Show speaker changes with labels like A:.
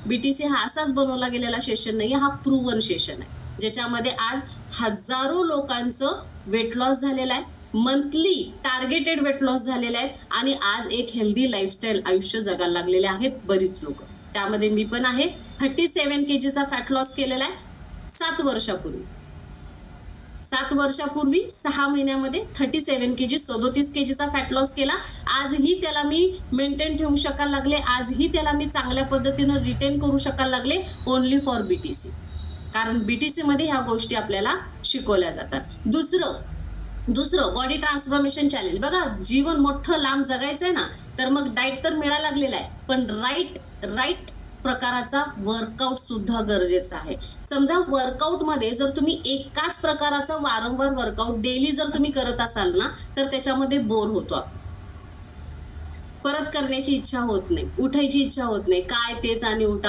A: BTC हा असाच बनवला गेलेला सेशन नाही, हा प्रूव्हन सेशन आहे, ज्याच्यामध्ये आज हजारो लोकांचं वेट लॉस झालेलं आहे, मंथली टार्गेटेड वेट लॉस झालेले आहेत आणि आज एक हेल्दी लाईफस्टाईल आयुष्य जगायला लागलेले आहेत बरीच लोक. त्यामध्ये मी पण आहे. 37 kgचा फॅट लॉस केलेला आहे 7 वर्षापूर्वी. 7 वर्षापूर्वी 6 महिन्यामध्ये 37 kg 37 kgचा फॅट लॉस केला. आजही त्याला मी मेंटेन ठेवू शकायला लागले, आजही त्याला मी चांगल्या पद्धतीनं रिटेन करू शकायला लागले ओनली फॉर बीटीसी. कारण बीटीसी मध्ये ह्या गोष्टी आपल्याला शिकवल्या जातात. दुसरं बॉडी ट्रान्सफॉर्मेशन चॅलेंज. बघा, जीवन मोठं लांब जगायचंय ना, तर मग डाएट तर मिळायला लागलेला आहे, पण राईट प्रकाराचा वर्कआउट सुद्धा गरजेचा आहे. समजा वर्कआउट मध्ये जर तुम्ही एकाच प्रकाराचा वारंवार वर्कआउट डेली जर तुम्ही करत असाल ना, तर त्याच्यामध्ये बोर होतो, परत करण्याची इच्छा होत नाही, उठायची इच्छा होत नाही, काय तेच आणि उठा